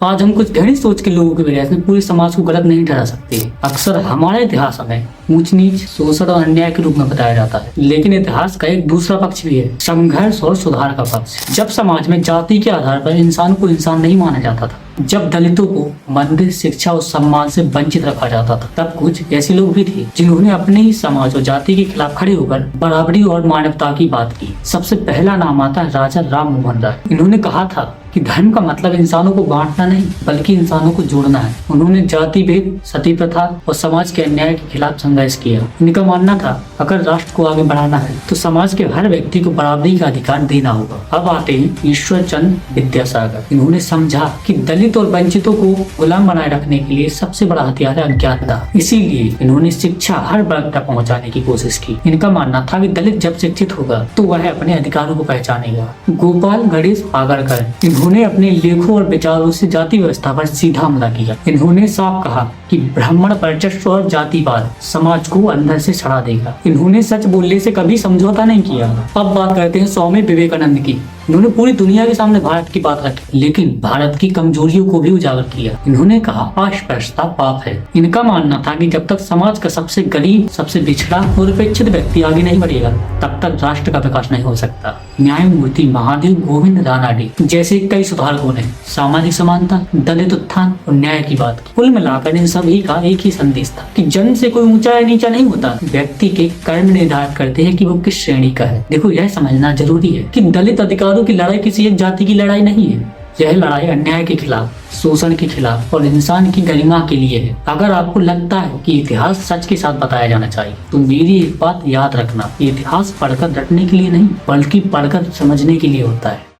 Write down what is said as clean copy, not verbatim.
आज हम कुछ गहरी सोच के लोगों की वजह से पूरे समाज को गलत नहीं ठहरा सकते। अक्सर हमारे इतिहास में ऊंच नीच, शोषण और अन्याय के रूप में बताया जाता है, लेकिन इतिहास का एक दूसरा पक्ष भी है, संघर्ष और सुधार का पक्ष। जब समाज में जाति के आधार पर इंसान को इंसान नहीं माना जाता था, जब दलितों को मंदिर, शिक्षा और सम्मान से वंचित रखा जाता था, तब कुछ ऐसे लोग भी थे जिन्होंने अपने ही समाज और जाति के खिलाफ खड़े होकर बराबरी और मानवता की बात की। सबसे पहला नाम आता है राजा राम मोहन राय। इन्होंने कहा था कि धर्म का मतलब इंसानों को बांटना नहीं, बल्कि इंसानों को जोड़ना है। उन्होंने जाति भेद, सती प्रथा और समाज के अन्याय के खिलाफ संघर्ष किया। इनका मानना था, अगर राष्ट्र को आगे बढ़ाना है तो समाज के हर व्यक्ति को बराबरी का अधिकार देना होगा। अब आते हैं ईश्वर चंद्र विद्यासागर। इन्होंने समझा कि दलित और वंचितों को गुलाम बनाए रखने के लिए सबसे बड़ा हथियार है अज्ञानता। इसीलिए इन्होंने शिक्षा हर वर्ग तक पहुँचाने की कोशिश की। इनका मानना था कि दलित जब शिक्षित होगा तो वह अपने अधिकारों को पहचानेगा। गोपाल गणेश आगरकर। इन्होंने अपने लेखों और विचारों से जाति व्यवस्था पर सीधा हमला किया। इन्होंने साफ कहा कि ब्राह्मण वर्चस्व और जातिवाद समाज को अंदर से सड़ा देगा। इन्होंने सच बोलने से कभी समझौता नहीं किया। अब बात करते हैं स्वामी विवेकानंद की। इन्होंने पूरी दुनिया के सामने भारत की बात रखी, लेकिन भारत की कमजोरियों को भी उजागर किया। इन्होंने कहा, अस्पृश्यता पाप है। इनका मानना था कि जब तक समाज का सबसे गरीब, सबसे पिछड़ा और उपेक्षित व्यक्ति आगे नहीं बढ़ेगा, तब तक राष्ट्र का विकास नहीं हो सकता। न्यायमूर्ति महादेव गोविंद रानडे जैसे कई सुधारकों ने सामाजिक समानता, दलित उत्थान और न्याय की बात की। कुल मिलाकर इन सभी का एक ही संदेश था कि जन्म से कोई ऊंचा या नीचा नहीं होता, व्यक्ति के कर्म निर्धारित करते हैं कि वो किस श्रेणी का है। देखो, यह समझना जरूरी है कि दलित अधिकारों की लड़ाई किसी एक जाति की लड़ाई नहीं है। यह लड़ाई अन्याय के खिलाफ, शोषण के खिलाफ और इंसान की गरिमा के लिए है। अगर आपको लगता है कि इतिहास सच के साथ बताया जाना चाहिए, तो मेरी एक बात याद रखना, इतिहास पढ़कर रटने के लिए नहीं, बल्कि पढ़कर समझने के लिए होता है।